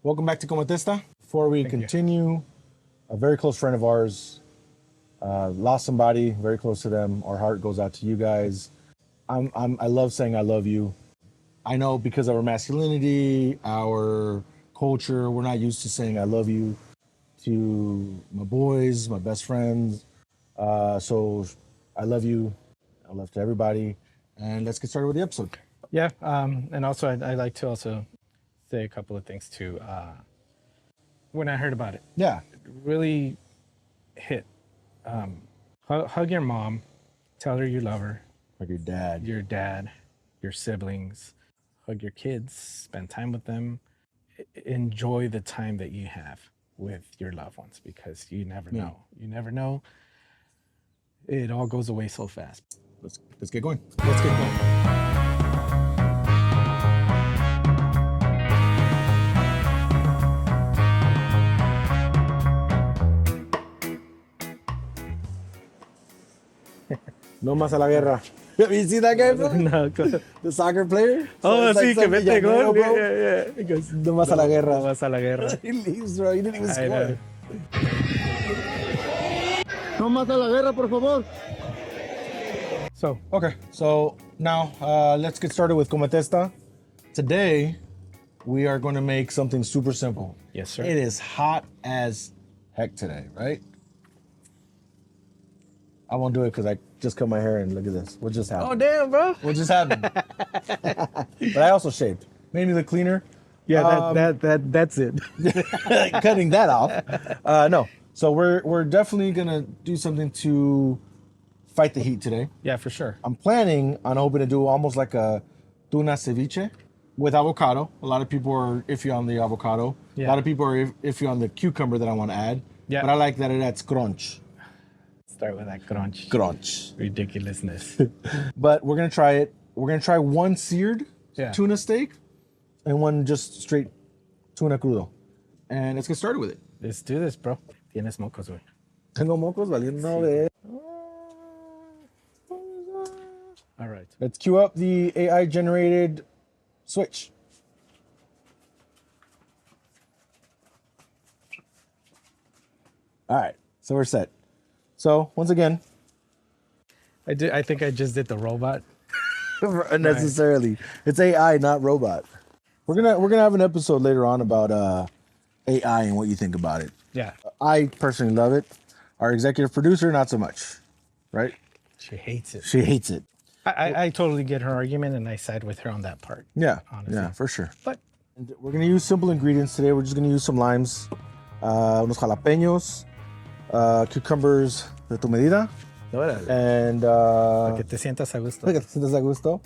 Welcome back to Cometesta. Before we continue, a very close friend of ours lost somebody very close to them. Our heart goes out to you guys. I love saying I love you. I know because of our masculinity, our culture, we're not used to saying I love you to my boys, my best friends. So I love you. I love to everybody. And let's get started with the episode. Yeah, and also I'd like to also say a couple of things too. When I heard about it, Yeah. it really hit. Hug your mom, tell her you love her. Like your dad. Your dad, your siblings. Hug your kids, spend time with them. Enjoy the time that you have with your loved ones because you never know. You never know. It all goes away so fast. Let's get going. Let's get going. No más a la guerra. Have you seen that guy, bro? No, The soccer player? oh, So sí, it's que like mete Villanero, gol. bro. Yeah. He goes, No más a la guerra. No más a la guerra. He leaves, bro. He didn't even I score. know. No más a la guerra, por favor. So, Okay, so now let's get started with Cometesta. Today, we are going to make something super simple. yes, sir. It is hot as heck today, right? I won't do it because I just cut my hair and look at this. What just happened? Oh, damn, bro. What just happened? But I also shaved. Made me look cleaner. Yeah, that's it. Cutting that off. No. So we're definitely gonna do something to fight the heat today. Yeah, for sure. I'm planning on hoping to do almost like a tuna ceviche with avocado. A lot of people are iffy on the avocado. Yeah. A lot of people are iffy on the cucumber that I want to add. Yeah. But I like that it adds crunch. Start with that crunch. Crunch. Ridiculousness. But we're gonna try it. We're gonna try one seared Yeah. tuna steak and one just straight tuna crudo. And let's get started with it. Let's do this, bro. Tienes mocos, güey. Tengo mocos valiendo de. All right. Let's cue up the AI generated switch. All right, so we're set. So once again, I think I just did the robot. unnecessarily, it's AI, not robot. We're gonna have an episode later on about AI and what you think about it. Yeah. I personally love it. Our executive producer, not so much, right? She hates it. She hates it. I totally get her argument and I side with her on that part. Yeah, Honestly. yeah, for sure. But And we're gonna use simple ingredients today. We're just gonna use some limes, unos jalapeños, cucumbers de tu medida, and que te sientas a gusto. que te sientas a gusto,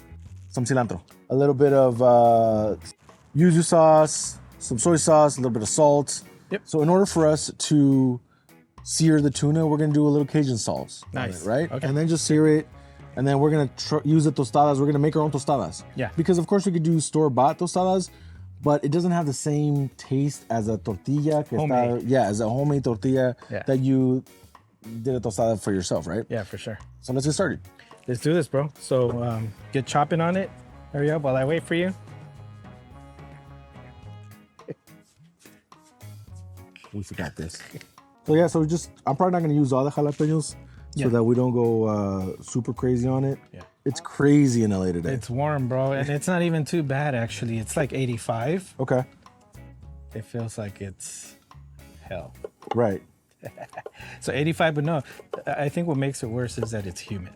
some cilantro, a little bit of yuzu sauce, some soy sauce, a little bit of salt. Yep. So in order for us to sear the tuna, we're gonna do a little Cajun sauce. on Nice. it, right? Okay. And then just sear it. And then we're gonna use the tostadas. We're gonna make our own tostadas. Yeah. Because of course we could do store-bought tostadas, but it doesn't have the same taste as a tortilla. Homemade. As a homemade tortilla Yeah. that you did a tostada for yourself, right? Yeah, for sure. So let's get started. Let's do this, bro. So get chopping on it. Hurry up while I wait for you. We forgot this. So yeah, so I'm probably not gonna use all the jalapenos Yeah. so that we don't go super crazy on it. Yeah. It's crazy in LA today. It's warm, bro. And it's not even too bad, actually. It's like 85. Okay. It feels like it's hell. Right. So 85, but no. I think what makes it worse is that it's humid.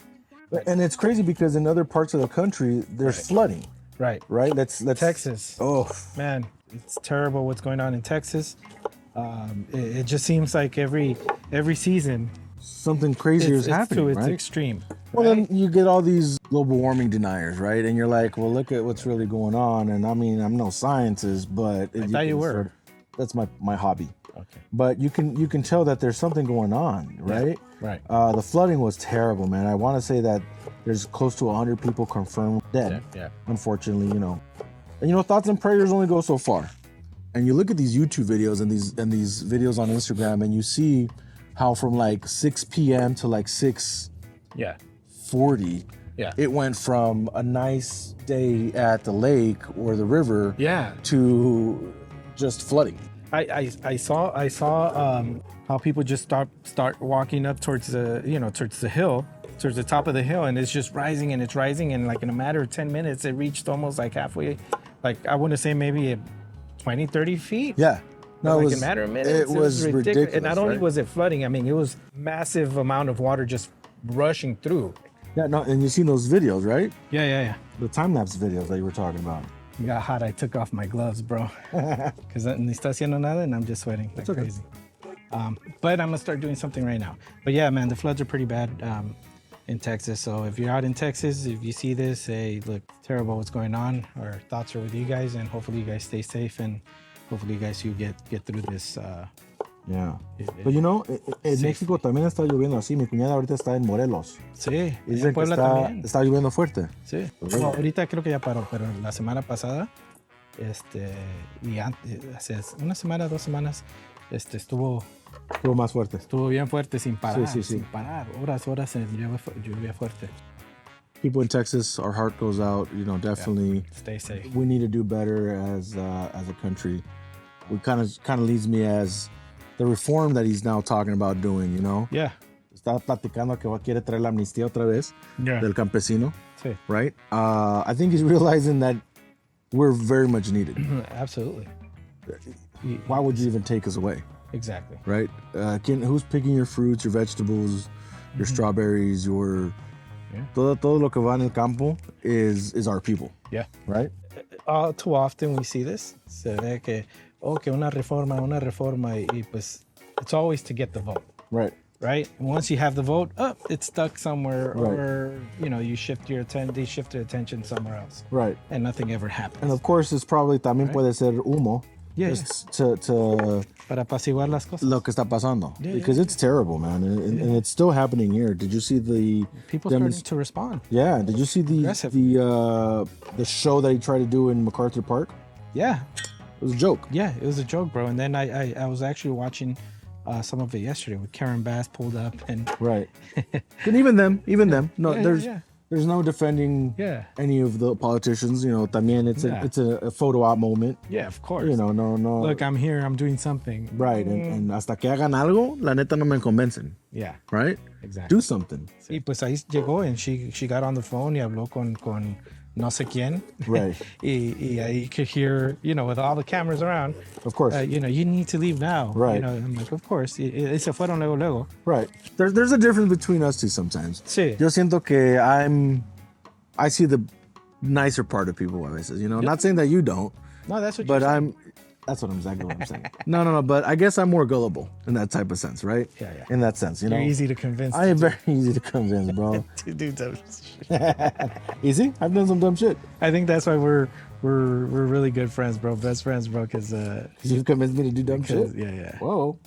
And it's crazy because in other parts of the country there's flooding. Right. Right? Let's Texas. Oh, Man, it's terrible what's going on in Texas. It just seems like every season something crazier is happening, it's right? extreme. Well, right? then you get all these global warming deniers, right? And you're like, well, look at what's really going on. And I mean, I'm no scientist, but I thought you were. That's my hobby. Okay. But you can tell that there's something going on, right? Right. The flooding was terrible, man. I want to say that there's close to 100 people confirmed dead. Yeah. Unfortunately, And thoughts and prayers only go so far. And you look at these YouTube videos and these videos on Instagram, and you see how from like 6 p.m. to like 6:40, Yeah. it went from a nice day at the lake or the river Yeah. to just flooding. I saw how people just start walking up towards the hill, towards the top of the hill, and it's just rising and it's rising, and like in a matter of 10 minutes it reached almost like halfway, like I want to say maybe 20, 30 feet. Yeah. No, Like it was, in a matter of minutes. It was ridiculous. And not only right? was it flooding, I mean, it was massive amount of water just rushing through. Yeah, no, and you've seen those videos, right? Yeah. The time-lapse videos that you were talking about. It got hot. I took off my gloves, bro. Because ni está haciendo nada and I'm just sweating like okay. crazy. But I'm going to start doing something right now. But yeah, man, the floods are pretty bad in Texas. So if you're out in Texas, if you see this, hey, look, terrible what's going on. Our thoughts are with you guys, and hopefully you guys stay safe, and hopefully you guys you get through this. Yeah. But you know, en México también está lloviendo así. Mi cuñada ahorita está en Morelos. Sí, Dicen en Puebla que también. está lloviendo fuerte. Sí. Bueno, ahorita creo que ya paró, pero la semana pasada, y antes, hace una semana, 2 semanas, estuvo más fuerte. Estuvo bien fuerte sin parar, Sí. sin parar, horas en lluvia fuerte. People in Texas, our heart goes out. You know, definitely. Yeah. Stay safe. We need to do better as a country. We kind of leads me as the reform that he's now talking about doing. You know. Yeah. Está platicando que quiere traer la amnistía otra vez del campesino. Sí. Right. I think he's realizing that we're very much needed. Absolutely. Why would you even take us away? Exactly. Right? Who's picking your fruits, your vegetables, your strawberries, your... Yeah. Todo lo que va en el campo is our people. Yeah. Right? All too often we see this. Se ve que una reforma, y pues it's always to get the vote. Right. Right? And once you have the vote, it's stuck somewhere, right. or you shift they shift their attention somewhere else. Right. And nothing ever happens. And of course, it's probably también puede ser humo. Yeah. Just to para apaciguar las cosas. Lo que está pasando. Yeah, because it's terrible, man. And it's still happening here. Did you see the... People starting to respond. Yeah. Did you see the show that he tried to do in MacArthur Park? Yeah. It was a joke. Yeah, it was a joke, bro. And then I was actually watching some of it yesterday with Karen Bass pulled up and... Right. And even them. No, yeah, there's no defending any of the politicians. You know, también it's a photo op moment. Yeah, of course. You know, no. Look, I'm here. I'm doing something. Right, and hasta que hagan algo, la neta no me convencen. Yeah. Right? Exactly. Do something. Y pues ahí llegó and she got on the phone y habló con no sé quién. Right. y you could hear, with all the cameras around. Of course. You need to leave now. Right. I'm like, of course. Y se fueron luego. Right. There's a difference between us two sometimes. Sí. Yo siento que I see the nicer part of people a veces, Not saying that you don't. No, that's what but that's exactly what I'm saying. No, but I guess I'm more gullible in that type of sense, right? Yeah. In that sense, You're easy to convince. I am very easy to convince, bro. To do dumb shit. Easy? I've done some dumb shit. I think that's why we're really good friends, bro. Best friends, bro, because you've convinced me to do dumb shit? Yeah. Whoa.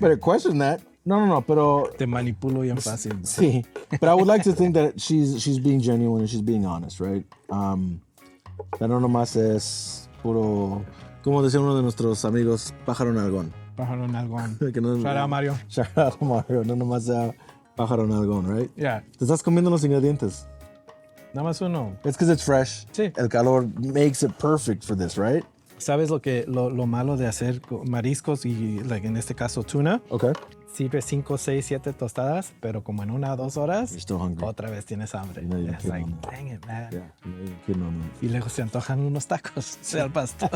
Better question that. No, pero... Te manipulo bien fácil. Sí. But I would like to think that she's being genuine and she's being honest, right? That no nomás es puro... Como decía uno de nuestros amigos, pájaro nalgón. Pájaro nalgón. Shout out, Mario. Shout out, Mario. No nomás sea pájaro nalgón, right? Yeah. Te estás comiendo los ingredientes. Nada más uno. It's because it's fresh. Sí. El calor makes it perfect for this, right? ¿Sabes lo malo de hacer mariscos y, en este caso, tuna? Okay. Sirve 5, 6, 7 tostadas, pero como en 1 o 2 horas, you're still hungry. Otra vez tienes hambre. It's like, dang it, man. Yeah, you're kidding on me. Y luego se antojan unos tacos al pastor.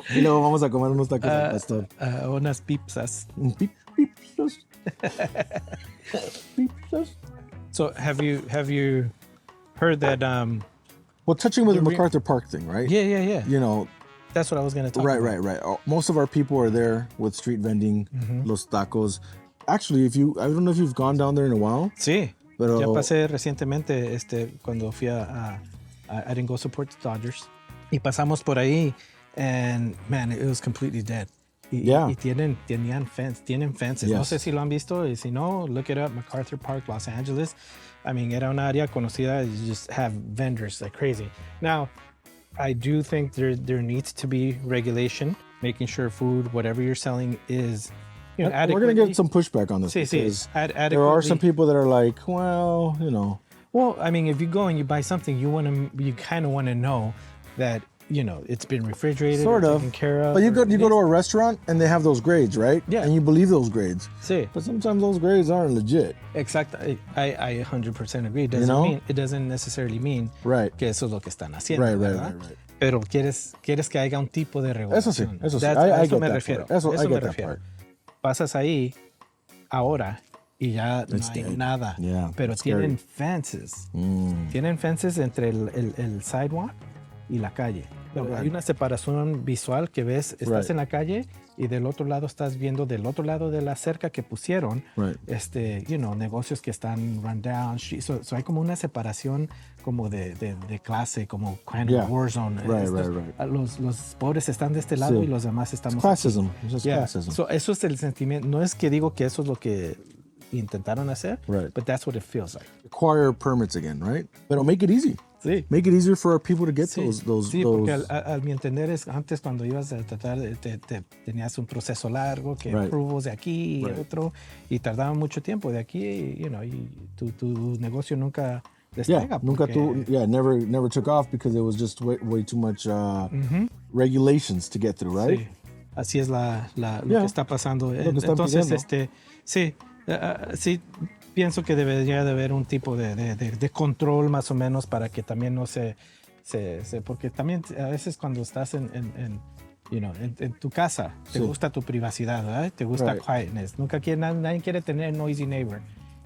Y luego vamos a comer unos tacos al pastor. Unas pizzas. Pizzas. Pizzas. So have you heard that? Well, touching with the MacArthur Park thing, right? Yeah. That's what I was going to talk about. Right. Most of our people are there with street vending, los tacos. Actually, I don't know if you've gone down there in a while. Sí. Pero... Ya pasé recientemente, cuando fui I didn't go support the Dodgers. Y pasamos por ahí, and man, it was completely dead. Y tienen fences. Yes. No sé si lo han visto. Y si no, look it up. MacArthur Park, Los Angeles. I mean, era una área conocida. You just have vendors like crazy. Now, I do think there needs to be regulation, making sure food, whatever you're selling, is adequately. We're going to get some pushback on this because there are some people that are like, well, Well, I mean, if you go and you buy something, you kind of want to know that it's been refrigerated, Sort or of. taken care of. But you go to a restaurant and they have those grades, right? Yeah. And you believe those grades. Sí. But sometimes those grades aren't legit. Exacto. I 100% agree. It doesn't necessarily mean Right. que eso es lo que están haciendo, Right. ¿verdad? Pero quieres que haya un tipo de regulación. Eso sí. A I eso get me that refiero. part. Eso, I me get that refiero. part. Pasas ahí ahora y ya no It's hay dead. nada. Yeah, Pero it's tienen fences. Tienen fences entre el sidewalk y la calle. Pero Okay. hay una separación visual que ves, estás Right. en la calle y del otro lado estás viendo del otro lado de la cerca que pusieron, Right. negocios que están run down. So hay como una separación como de clase, como kind of Yeah. war zone. Right. Los pobres están de este lado Sí. y los demás estamos Classism. aquí. It's just Yeah. classism. So eso es el sentimiento. No es que digo que eso es lo que intentaron hacer, Right. but that's what it feels like. Acquire permits again, right? But make it easy. Sí. Make it easier for our people to get Sí, those. sí, porque al mi entender es antes cuando ibas a tratar, tenías un proceso largo, que Right. approvals de aquí y Right. otro, y tardaba mucho tiempo de aquí, y tu negocio nunca Yeah, despega. nunca porque- never took off because it was just way too much regulations to get through, right? Sí, así es lo Yeah. que está pasando. Lo que están Entonces, pidiendo. sí, pienso que debería de haber un tipo de control más o menos para que también no se porque también a veces cuando estás en tu casa, te Sí. gusta tu privacidad, ¿verdad? Te gusta Right. quietness. Nadie quiere tener noisy neighbor.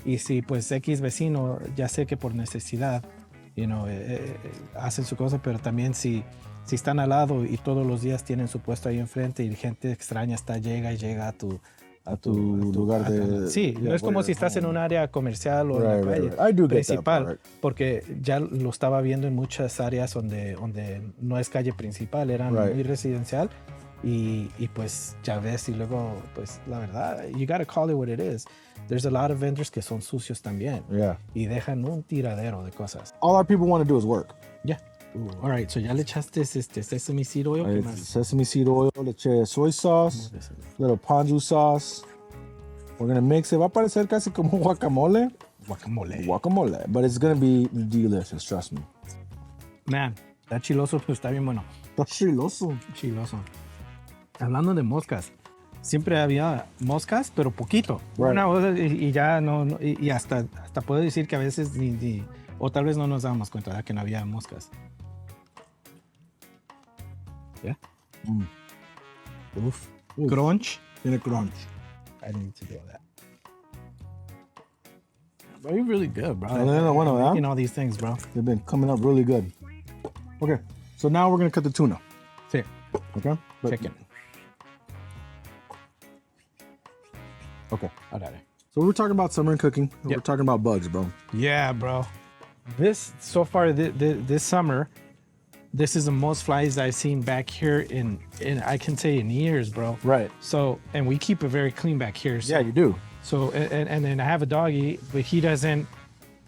Y si pues X vecino, ya sé que por necesidad, hacen su cosa, pero también si están al lado y todos los días tienen su puesto ahí enfrente y gente extraña llega a tu lugar de- sí, yeah, no es como where si estás en home. un área comercial o en Right, la calle right. I do get that principal, part. porque ya lo estaba viendo en muchas áreas donde no es calle principal, eran Right. muy residencial y pues ya ves y luego pues la verdad, you gotta call it what it is. There's a lot of vendors que son sucios también Yeah. y dejan un tiradero de cosas. All our people want to do is work. Ya. All right, so ya le echaste sesame seed oil, ¿qué más? Sesame seed oil, le eché soy sauce, little ponzu sauce. We're gonna mix it. Va a parecer casi como guacamole. Guacamole. But it's gonna be delicious, trust me. Man, está chiloso, pues está bien bueno. Está chiloso. Chiloso. Hablando de moscas, siempre había moscas, pero poquito. Right. Y ya no y hasta puedo decir que a veces ni o tal vez no nos dábamos cuenta de que no había moscas. ¿Ya? Uf. Crunch. Tiene crunch. I need to do that. Bro, you're really good, bro. Bueno, ¿verdad? Making all these things, bro. They've been coming up really good. Okay, so now we're gonna cut the tuna. Sí. Okay? But- Chicken. Okay. Órale. So we're talking about summer and cooking. and We're Yep. talking about bugs, bro. Yeah, bro. This so far this summer, this is the most flies I've seen back here in I can say in years, bro. Right. So and we keep it very clean back here. So, Yeah, you do. So and then I have a doggy, but he doesn't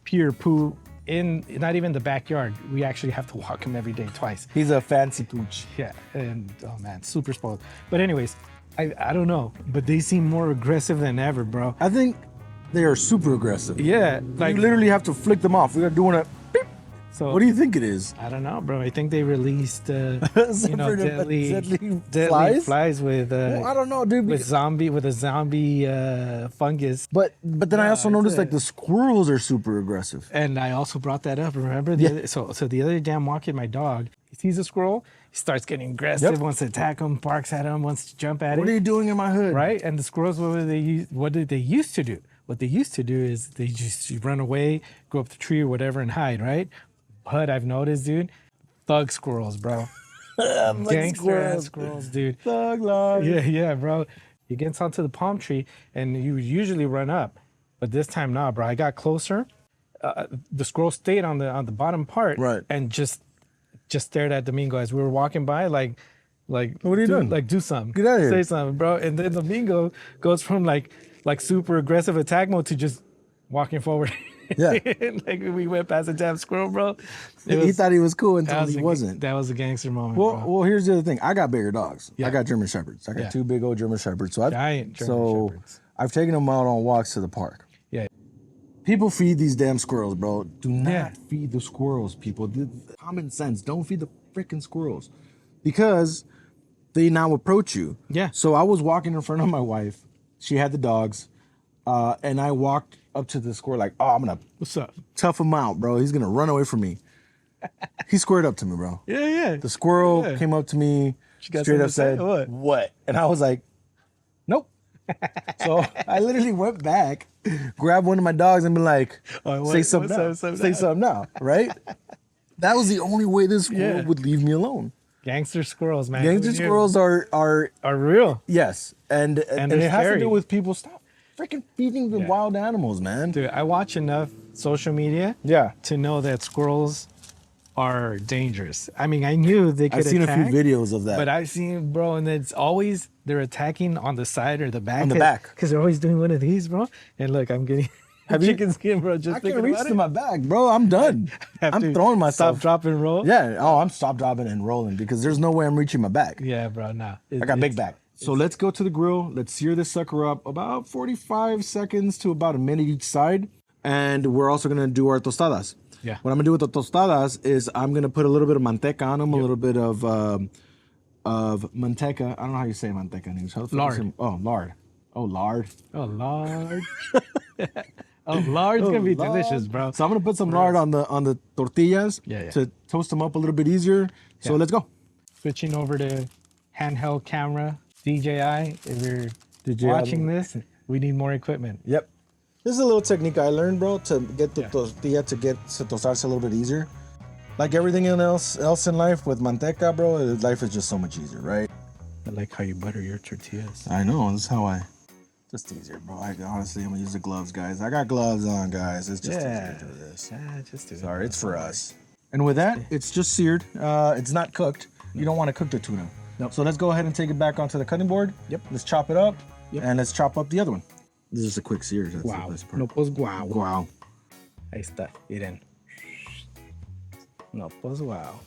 pee or poo in not even the backyard. We actually have to walk him every day twice. He's a fancy pooch. Yeah, and oh man, super spoiled. But anyways, I don't know, but they seem more aggressive than ever, bro. I think they are super aggressive. Yeah, like You literally have to flick them off. We're doing a beep. so. What do you think it is? I don't know, bro. I think they released, Separate deadly flies? flies with Well, I don't know, dude. with a zombie fungus. But then I also it's noticed a- like the squirrels are super aggressive. And I also brought that up. Remember? So the other day I'm walking my dog. He sees a squirrel. He starts getting aggressive. Yep. Wants to attack him. Barks at him. Wants to jump at What are it. you doing in my hood? Right? And the squirrels, what did they used to do? What they used to do is they just run away, go up the tree or whatever, and hide. Right? But I've noticed, dude, thug squirrels, bro. Gangster ass squirrels, dude. Thug life. Yeah, bro. He gets onto the palm tree, and you usually run up, but this time, nah, bro. I got closer. The squirrel stayed on the bottom part, Right. and just stared at Domingo as we were walking by, like, What are you doing? Like, do something. Get outta here. Say something, bro. And then Domingo goes from like super aggressive attack mode to just walking forward. Yeah. Like we went past a damn squirrel, bro. He thought he was cool until he a- wasn't. That was a gangster moment, Well, bro. well, here's the other thing. I got bigger dogs. Yeah. I got German Shepherds. I got Yeah. 2 big old German Shepherds. So Giant German Shepherds. I've taken them out on walks to the park. Yeah. People feed these damn squirrels, bro. Do not Yeah. feed the squirrels, people. Common sense. Don't feed the freaking squirrels. because they now approach you. Yeah. So I was walking in front of my wife. She had the dogs. And I walked up to the squirrel like, oh, I'm going to What's up? tough him out, bro. He's going to run away from me. He squared up to me, bro. Yeah. The squirrel came up to me, straight up said, what? And I was like, nope. So I literally went back, grabbed one of my dogs and be like, say something now. Say something now, right? That was the only way this squirrel would leave me alone. Gangster squirrels, man. Gangster squirrels are real. Yes. And it has to do with people stop freaking feeding the wild animals, man. Dude, I watch enough social media to know that squirrels are dangerous. I mean, I knew they could attack. I've seen a few videos of that. But I've seen, bro, and it's always they're attacking on the side or the back. On the back. Because they're always doing one of these, bro. And look, I'm getting chicken skin, bro. Just I can't reach to my back, bro. I'm done. I'm throwing myself. Stop, drop, and roll? Yeah. Oh, I'm stop, dropping, and rolling because there's no way I'm reaching my back. Yeah, bro, nah. I got big back. So let's go to the grill. Let's sear this sucker up about 45 seconds to about a minute each side. And we're also going to do our tostadas. Yeah. What I'm going to do with the tostadas is I'm going to put a little bit of manteca on them, a little bit of manteca. I don't know how you say manteca in English. Lard. Oh, lard. Oh, lard. Oh, lard. Oh, lard's going to be delicious, bro. So I'm going to put some lard on the tortillas to toast them up a little bit easier. So let's go. Switching over to handheld camera. DJI, if you're watching this, we need more equipment. Yep. This is a little technique I learned, bro, to get the tortilla to tostarse a little bit easier. Like everything else in life with manteca, bro, life is just so much easier, right? I like how you butter your tortillas. I know. This is how just easier, bro. Honestly, I'm going to use the gloves, guys. I got gloves on, guys. It's just easier to do this. Yeah, just do it. Sorry, it's for us. And with that, it's just seared. It's not cooked. You don't want to cook the tuna. Nope. So let's go ahead and take it back onto the cutting board. Yep. Let's chop it up. Yep. And let's chop up the other one. This is just a quick sear. That's wow. The best part. No, pues wow. Wow. Ahí está. Miren. No, pues wow.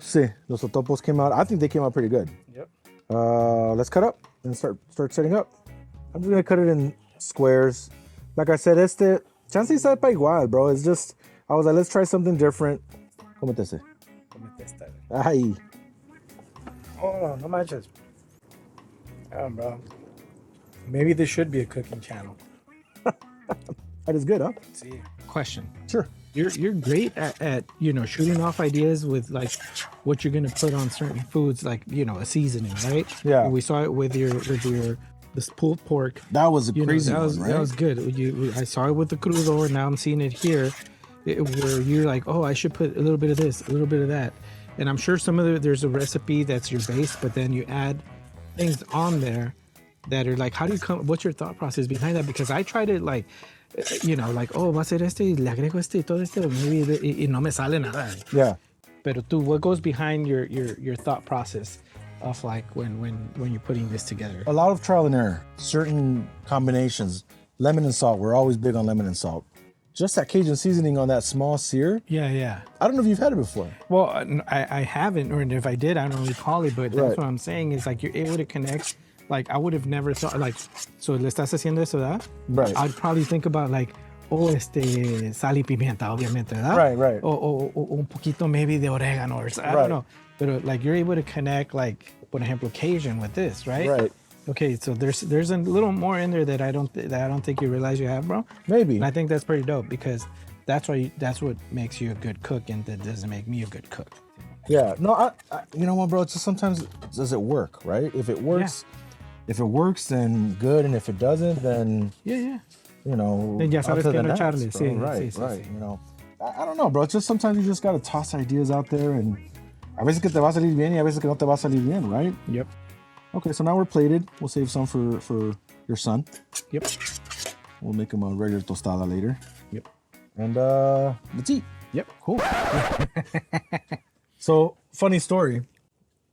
Sí, los totopos came out. I think they came out pretty good. Yep. Let's cut up and start setting up. I'm just gonna cut it in squares. Like I said, chance está pa igual, bro. It's just, I was like, let's try something different. Cometesta. Cometesta. Ay. Oh, no manches. Bro. Maybe this should be a cooking channel. That is good, huh? See. Question. Sure. You're great at shooting off ideas with like what you're gonna put on certain foods, like a seasoning, right? Yeah. We saw it with this pulled pork. That was a crazy one, right? That was good. I saw it with the crudo, and now I'm seeing it here, where you're like, oh, I should put a little bit of this, a little bit of that, and I'm sure there's a recipe that's your base, but then you add things on there that are like, how do you come? What's your thought process behind that? Because I tried it like. Like, oh, va a ser este y le agrego este y todo este, y no me sale nada. Yeah. Pero tú, what goes behind your thought process of like when you're putting this together? A lot of trial and error. Certain combinations. Lemon and salt. We're always big on lemon and salt. Just that Cajun seasoning on that small sear. Yeah. I don't know if you've had it before. Well, I haven't, or if I did, I don't recall it. But that's what I'm saying is like you're able to connect. Like I would have never thought like, so le estás haciendo eso, ¿verdad? Right. I'd probably think about like, sal y pimienta, obviamente, ¿verdad? Right. O un poquito maybe de oregano or I don't know. But like you're able to connect like, por ejemplo, Cajun with this, right? Right. Okay, so there's a little more in there that I don't think you realize you have, bro. Maybe. And I think that's pretty dope because that's what makes you a good cook, and that doesn't make me a good cook. Yeah. No, I you know what, bro? It's just sometimes does it work, right? If it works. Yeah. If it works, then good, and if it doesn't, then yeah. Then ya sabes que no echarle. Sí, right. Sí. I don't know, bro. It's just sometimes you just gotta toss ideas out there, and a veces que te va a salir bien, y a veces que no te va a salir bien, right? Yep. Okay, so now we're plated. We'll save some for your son. Yep. We'll make him a regular tostada later. Yep. And let's eat. Yep. Cool. So funny story.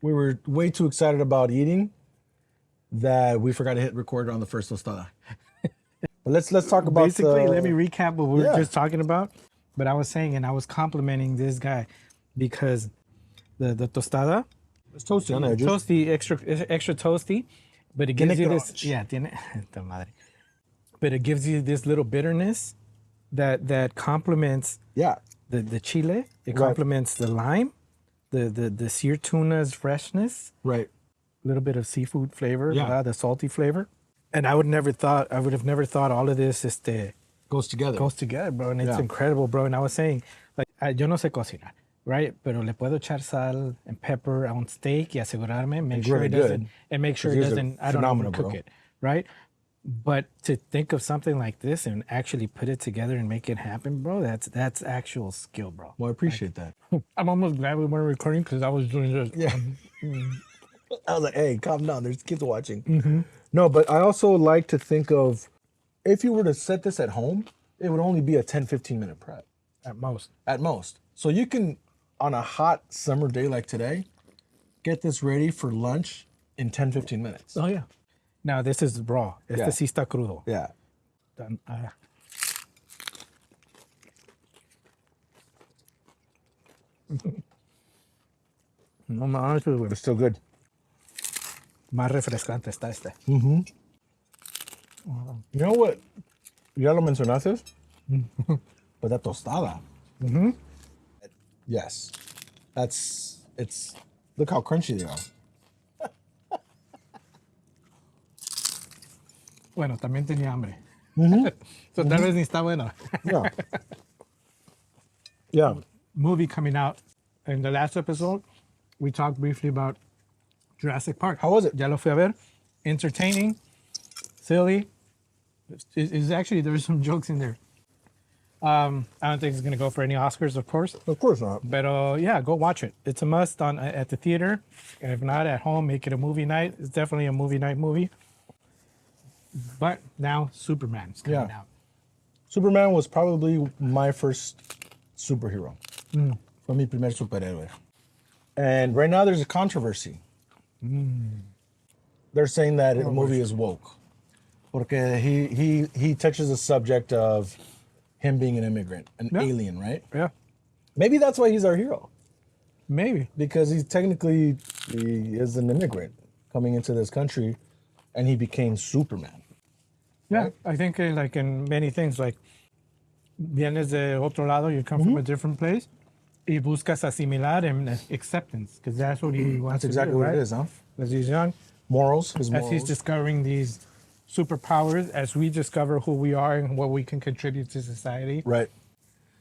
We were way too excited about eating that we forgot to hit record on the first tostada. But let's talk about basically. Let me recap what we were just talking about. But I was saying, and I was complimenting this guy because the tostada, It's toasty on the edges. toasty, extra toasty, but it gives Tiene you this, crunch. yeah, tiene, ta madre. But it gives you this little bitterness that complements Yeah. the chile. It Right. complements the lime, the seared tuna's freshness, Right. a little bit of seafood flavor, Yeah. the salty flavor. And I would have never thought all of this Goes together. goes together, bro. And it's Yeah. incredible, bro. And I was saying, like, yo no sé cocinar, right? Pero le puedo echar sal and pepper on steak y asegurarme, make sure really it good. doesn't, and make sure it Yours are doesn't, I don't phenomenal, overcook bro. it, right? But to think of something like this and actually put it together and make it happen, bro, that's actual skill, bro. Well, I appreciate that. I'm almost glad we weren't recording because I was doing this. Yeah. I was like, hey, calm down. There's kids watching. No, but I also like to think of if you were to set this at home, it would only be a 10, 15-minute prep At most. at most. So you can, on a hot summer day like today, get this ready for lunch in 10, 15 minutes. Oh, yeah. Now, this is raw. Este Yeah. sí está crudo. Yeah. No mames, güey. It's still good. Más refrescante está este. You know what? Ya lo mencionaste. But that tostada. Yes. Look how crunchy they are. Bueno, también tenía hambre. So tal vez ni está bueno. Yeah. Yeah. Movie coming out. In the last episode, we talked briefly about Jurassic Park. How was it? Ya lo fui a ver. Entertaining, silly. It's actually, there's some jokes in there. I don't think it's going to go for any Oscars, of course. Of course not. But yeah, go watch it. It's a must at the theater. And if not at home, make it a movie night. It's definitely a movie night movie. But now Superman's coming Yeah. out. Superman was probably my first superhero. Fue mi primer superhéroe. And right now there's a controversy. They're saying that the movie is woke. Porque he touches the subject of him being an immigrant, an alien, right? Yeah, Maybe that's why he's our hero. maybe. Because he is an immigrant coming into this country and he became Superman. Yeah, Right? I think like in many things, like vienes de otro lado, you come from a different place, y buscas asimilar and acceptance, because that's what he wants That's to exactly do, what right? it is, huh? As he's young, Morals, his as morals. he's discovering these superpowers, as we discover who we are and what we can contribute to society. Right.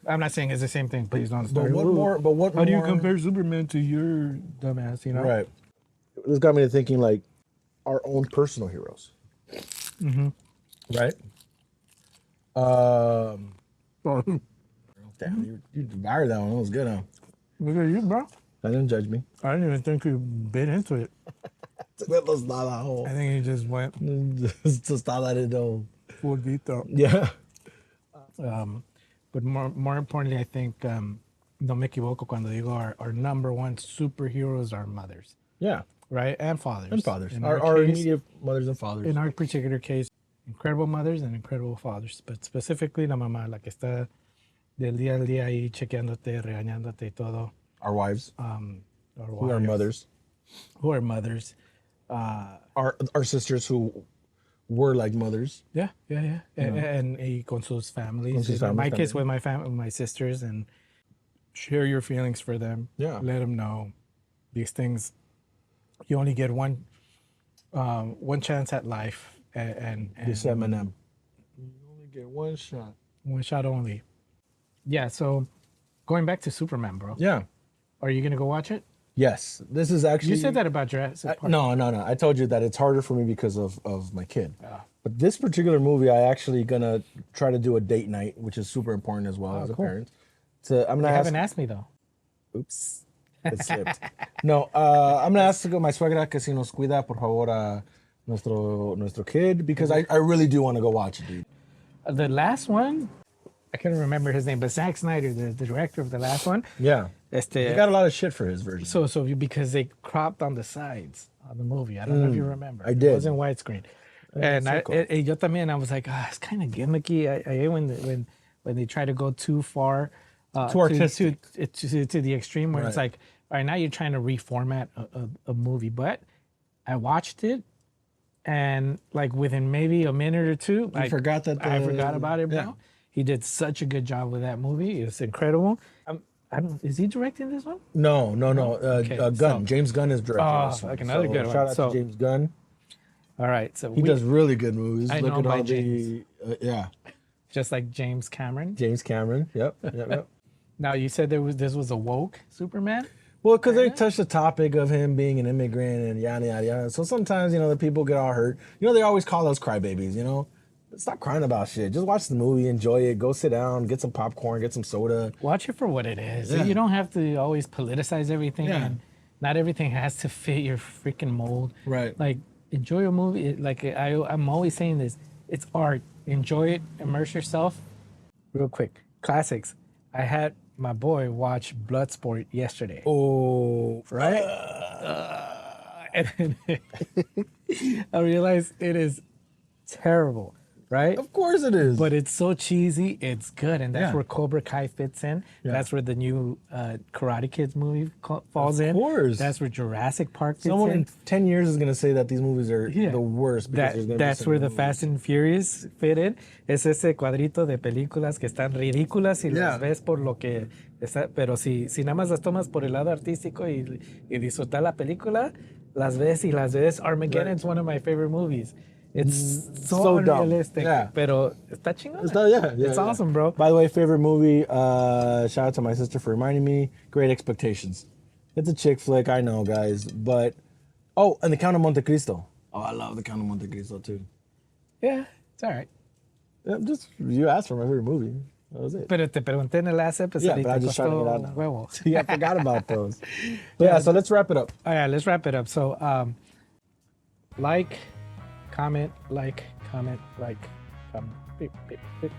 I'm not saying it's the same thing. Please don't start. what "Ooh, more- but what How do you more- compare Superman to your dumbass? You know? Right. This got me to thinking like our own personal heroes. Right? Damn, you devoured that one. That was good, huh? Look at you, bro. I didn't judge me. I didn't even think you bit into it. I think you just went full detail. Yeah. But more importantly, I think no me equivoco cuando digo our number one superheroes are mothers, Yeah. right? And fathers. And fathers. In Our case, immediate mothers and fathers. in our particular case, incredible mothers and incredible fathers. But specifically la mamá, la que está del día al día ahí chequeándote, regañándote y todo. Our wives. Who are wives, mothers. Who are mothers. Our sisters who were like mothers. Yeah. And y con sus families. Con sus In my families case, también. with my sisters, and share your feelings for them. Yeah. Let them know these things. You only get one chance at life, and Dice Eminem. You only get one shot. one shot only. Yeah. So, going back to Superman, bro. Yeah. Are you gonna go watch it? Yes. This is actually. You said that about Jurassic Park. No. I told you that it's harder for me because of my kid. But this particular movie, I actually gonna try to do a date night, which is super important as well as a cool. parent. So I'm You gonna ask. haven't asked me though. Oops, it slipped. No, I'm gonna ask my suegra que si nos cuida por favor a nuestro kid because I really do want to go watch it, dude. The last one, I can't remember his name, but Zack Snyder, the director of the last one. Yeah. He got a lot of shit for his version. So because they cropped on the sides of the movie. I don't know if you remember. I did. It wasn't widescreen. And so cool. yo también, I was like, it's kind of gimmicky. I when when they try to go too far, Too artistic. to the extreme, where it's Right. like, all right, now you're trying to reformat a movie. But I watched it, and like within maybe a minute or two, I forgot that I forgot about it, bro. yeah. He did such a good job with that movie. It's incredible. I don't. Is he directing this one? No. Okay, Gunn. so- James Gunn is directing Oh, this one. like another good one. Shout out So- to James Gunn. All right, so He does really good movies. I Look know at by all James. the yeah. just like James Cameron. James Cameron. Yep. Now you said this was a woke Superman. Well, because they touched the topic of him being an immigrant and yada yada yada. So sometimes the people get all hurt. They always call us crybabies. Stop crying about shit. Just watch the movie, enjoy it, go sit down, get some popcorn, get some soda. Watch it for what it is. Yeah. You don't have to always politicize everything, Yeah. and not everything has to fit your freaking mold. Right. Like enjoy a movie. Like I'm always saying this. It's art. Enjoy it. Immerse yourself. Real quick. Classics. I had my boy watch Bloodsport yesterday. Oh, Right? And then I realized it is terrible, right? of course it is. But it's so cheesy, it's good. And that's Yeah. where Cobra Kai fits in. Yeah. That's where the new Karate Kids movie falls in. Of course. That's where Jurassic Park fits Someone in. in 10 years is going to say that these movies are Yeah. the worst. Because there's gonna be That's some where good the movies. Fast and Furious fit in. Es ese cuadrito de películas que están ridículas y Yeah. las ves por lo que está. Pero si nada más las tomas por el lado artístico y disfrutar la película, las ves y las ves. Armageddon's one of my favorite movies. It's so dumb. unrealistic. Yeah. Pero está chingón. It's awesome, bro. By the way, favorite movie, shout out to my sister for reminding me, Great Expectations. It's a chick flick, I know, guys. But, and The Count of Monte Cristo. Oh, I love The Count of Monte Cristo, too. Yeah, it's all right. You asked for my favorite movie. That was it. Pero te pregunté en el last episode y But I te just trying to costó get out now. huevo. See, I forgot about those. But so let's wrap it up. All right, let's wrap it up. So, like, comment, comment. Beep, beep, beep.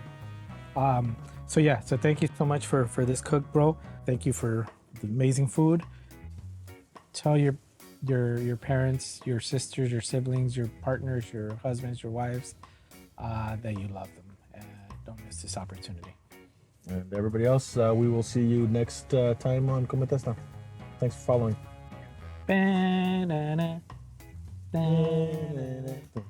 So thank you so much for this cook, bro. Thank you for the amazing food. Tell your parents, your sisters, your siblings, your partners, your husbands, your wives that you love them, and don't miss this opportunity. And everybody else, we will see you next time on Cometesta. Thanks for following. Ba-na-na, ba-na-na.